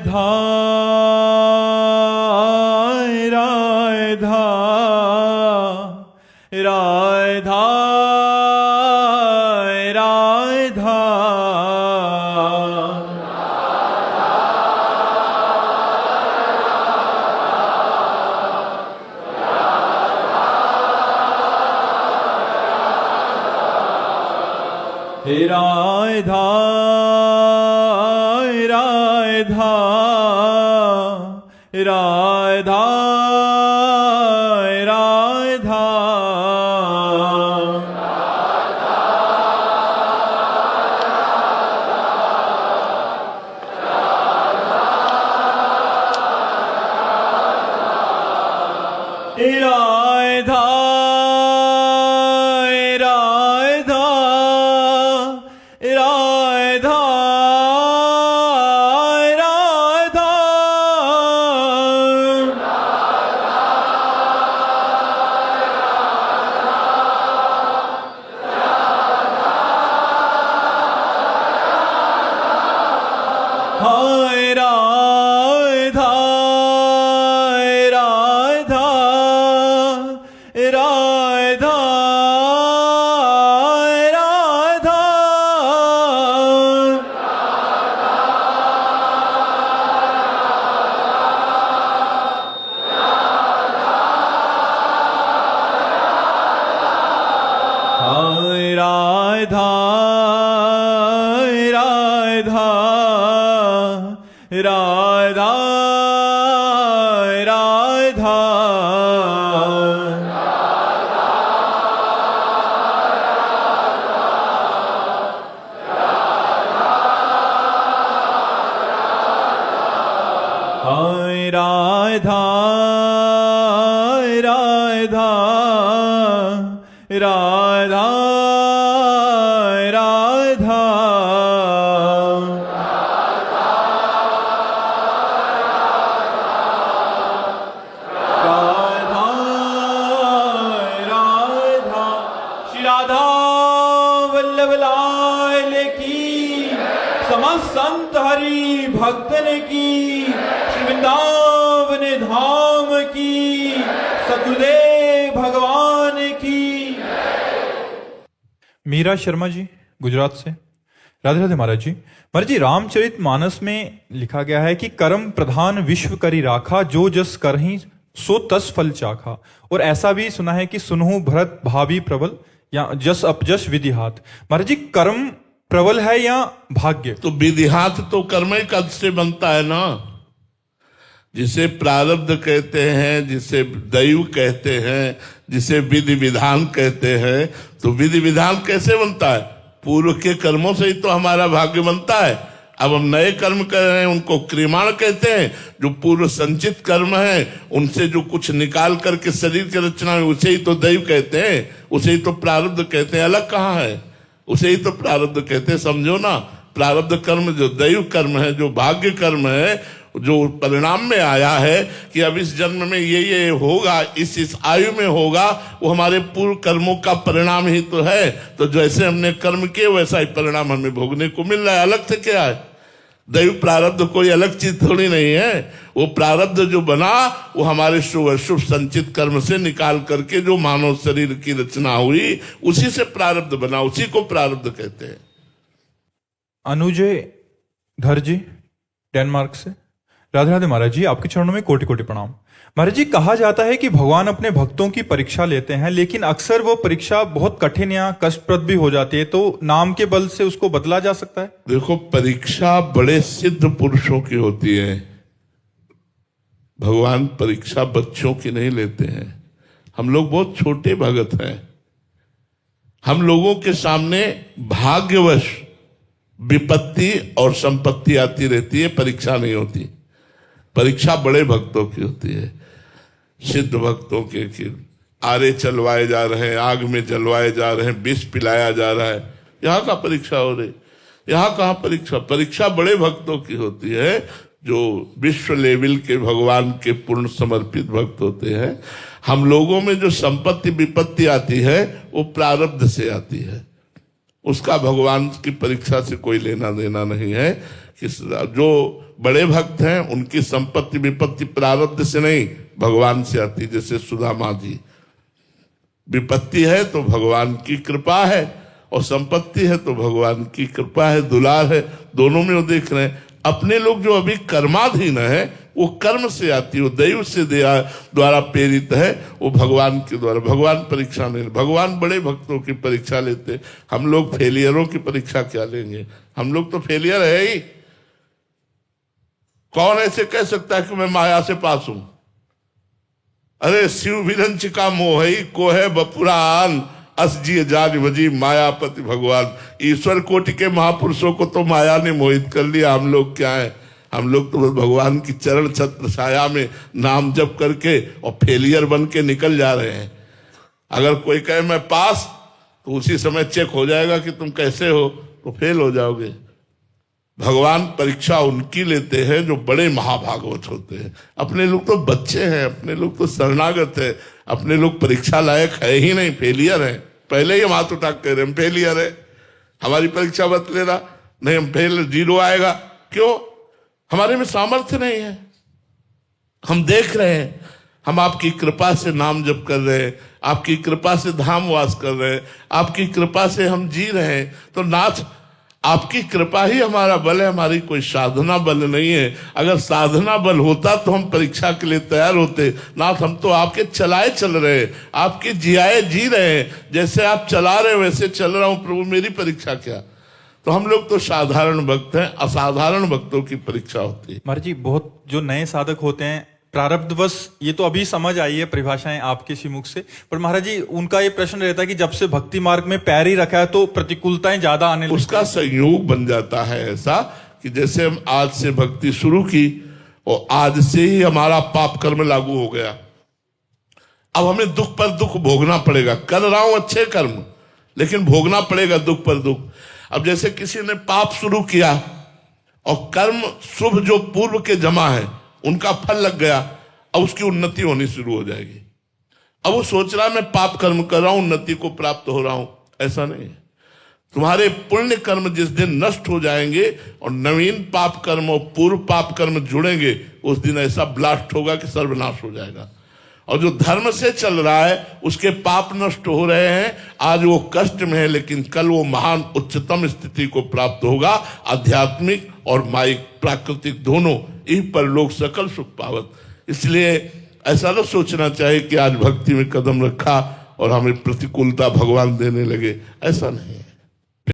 राधा राधा राधा राधा राधा राधा राधा राधा राधा राधा राधा हाय राधा राधा राधा राधा हाय राधा राधा राधा राधा हाय राधा राधा राधा राधा श्री राधा वल्लभ लाल की, समस्त संत हरि भक्तन की, श्री वृंदावन धाम की, सतगुरुदेव भगवान की। मीरा शर्मा जी गुजरात से। राधे राधे महाराज जी। महाराज जी, रामचरित मानस में लिखा गया है कि कर्म प्रधान विश्व करी राखा, जो जस करहीं सो तस फल चाखा। और ऐसा भी सुना है कि सुनहु भरत भावी प्रबल, या जस अपजस विधि हाथ। महाराज जी, कर्म प्रबल है या भाग्य? तो विधि हाथ तो कर्म ही कद से बनता है ना, जिसे प्रारब्ध कहते हैं, जिसे दैव कहते हैं, जिसे विधि विधान कहते हैं। तो विधि विधान कैसे बनता है? पूर्व के कर्मों से ही तो हमारा भाग्य बनता है। अब हम नए कर्म कर रहे हैं, उनको क्रियमाण कहते हैं। जो पूर्व संचित कर्म है, उनसे जो कुछ निकाल करके शरीर की रचना है, उसे ही तो दैव कहते हैं, उसे ही तो प्रारब्ध कहते हैं। अलग कहाँ है? उसे ही तो प्रारब्ध कहते हैं। समझो ना, प्रारब्ध कर्म जो दैव कर्म है, जो भाग्य कर्म है, जो परिणाम में आया है कि अब इस जन्म में ये होगा, इस आयु में होगा, वो हमारे पूर्व कर्मों का परिणाम ही तो है। तो जैसे हमने कर्म किए वैसा ही परिणाम हमें भोगने को मिल रहा है। अलग से क्या है? दैव प्रारब्ध कोई अलग चीज थोड़ी नहीं है। वो प्रारब्ध जो बना वो हमारे शुभ अशुभ संचित कर्म से निकाल करके जो मानव शरीर की रचना हुई, उसी से प्रारब्ध बना, उसी को प्रारब्ध कहते हैं। अनुजय धर जी डेनमार्क से। राधे राधे महाराज जी, आपके चरणों में कोटि कोटि प्रणाम। महाराज जी, कहा जाता है कि भगवान अपने भक्तों की परीक्षा लेते हैं, लेकिन अक्सर वो परीक्षा बहुत कठिन या कष्टप्रद भी हो जाती है, तो नाम के बल से उसको बदला जा सकता है? देखो, परीक्षा बड़े सिद्ध पुरुषों की होती है। भगवान परीक्षा बच्चों की नहीं लेते हैं। हम लोग बहुत छोटे भगत हैं। हम लोगों के सामने भाग्यवश विपत्ति और संपत्ति आती रहती है, परीक्षा नहीं होती। परीक्षा बड़े भक्तों की होती है, सिद्ध भक्तों के आरे चलवाए जा रहे हैं, आग में जलवाए जा रहे हैं, विष पिलाया जा रहा है। यहाँ का परीक्षा हो रही, यहाँ कहाँ परीक्षा? परीक्षा बड़े भक्तों की होती है, जो विश्व लेवल के भगवान के पूर्ण समर्पित भक्त होते हैं। हम लोगों में जो संपत्ति विपत्ति आती है वो प्रारब्ध से आती है, उसका भगवान की परीक्षा से कोई लेना देना नहीं है। कि जो बड़े भक्त हैं उनकी संपत्ति विपत्ति प्रारब्ध से नहीं भगवान से आती। जैसे सुदामा जी, विपत्ति है तो भगवान की कृपा है, और संपत्ति है तो भगवान की कृपा है, दुलार है, दोनों में वो देख रहे हैं। अपने लोग जो अभी कर्माधीन है वो कर्म से आती है, वो दैव से द्वारा प्रेरित है, वो भगवान के द्वारा। भगवान परीक्षा नहीं, भगवान बड़े भक्तों की परीक्षा लेते। हम लोग फेलियरों की परीक्षा क्या लेंगे? हम लोग तो फेलियर है ही। कौन ऐसे कह सकता है कि मैं माया से पास हूं? अरे शिव विरंच का मोह ही को है बपुरान, अस जी जान भजी मायापति भगवान। ईश्वर कोटि के महापुरुषों को तो माया ने मोहित कर लिया। हम लोग क्या है? हम लोग तो भगवान की चरण छत्र छाया में नाम जप करके और फेलियर बन के निकल जा रहे हैं। अगर कोई कहे मैं पास, तो उसी समय चेक हो जाएगा कि तुम कैसे हो, तो फेल हो जाओगे। भगवान परीक्षा उनकी लेते हैं जो बड़े महाभागवत होते हैं। अपने लोग तो बच्चे हैं, अपने लोग तो शरणागत है, अपने लोग परीक्षा लायक है ही नहीं, फेलियर है। पहले ही हम हाथ उठा कह रहे हम फेलियर है, हमारी परीक्षा मत लेना, नहीं हम फेल, 0 आएगा। क्यों? हमारे में सामर्थ्य नहीं है। हम देख रहे हैं, हम आपकी कृपा से नाम जप कर रहे हैं, आपकी कृपा से धाम वास कर रहे हैं, आपकी कृपा से हम जी रहे हैं। तो नाथ, आपकी कृपा ही हमारा बल है, हमारी कोई साधना बल नहीं है। अगर साधना बल होता तो हम परीक्षा के लिए तैयार होते। नाथ, हम तो आपके चलाए चल रहे हैं, आपके जियाए जी रहे हैं। जैसे आप चला रहे वैसे चल रहा हूं प्रभु, मेरी परीक्षा क्या? तो हम लोग तो साधारण भक्त हैं, असाधारण भक्तों की परीक्षा होती है। महाराज जी, बहुत जो नए साधक होते हैं प्रारब्धवश, ये तो अभी समझ आई है परिभाषाएं आपके श्रीमुख से, पर महाराज जी उनका ये प्रश्न रहता है कि जब से भक्ति मार्ग में पैर ही रखा है तो प्रतिकूलताएं ज्यादा आने लगती हैं। उसका संयोग बन जाता है ऐसा कि जैसे हम आज से भक्ति शुरू की और आज से ही हमारा पाप कर्म लागू हो गया। अब हमें दुख पर दुख भोगना पड़ेगा। कर रहा हूं अच्छे कर्म, लेकिन भोगना पड़ेगा दुख पर दुख। अब जैसे किसी ने पाप शुरू किया और कर्म शुभ जो पूर्व के जमा है उनका फल लग गया, अब उसकी उन्नति होनी शुरू हो जाएगी। अब वो सोच रहा है मैं पाप कर्म कर रहा हूं, उन्नति को प्राप्त हो रहा हूं। ऐसा नहीं है। तुम्हारे पुण्य कर्म जिस दिन नष्ट हो जाएंगे और नवीन पाप कर्म और पूर्व पाप कर्म जुड़ेंगे, उस दिन ऐसा ब्लास्ट होगा कि सर्वनाश हो जाएगा। और जो धर्म से चल रहा है उसके पाप नष्ट हो रहे हैं। आज वो कष्ट में है, लेकिन कल वो महान उच्चतम स्थिति को प्राप्त होगा। आध्यात्मिक और माइक प्राकृतिक दोनों, इस पर लोग सकल सुख पावत। इसलिए ऐसा न सोचना चाहिए कि आज भक्ति में कदम रखा और हमें प्रतिकूलता भगवान देने लगे, ऐसा नहीं है।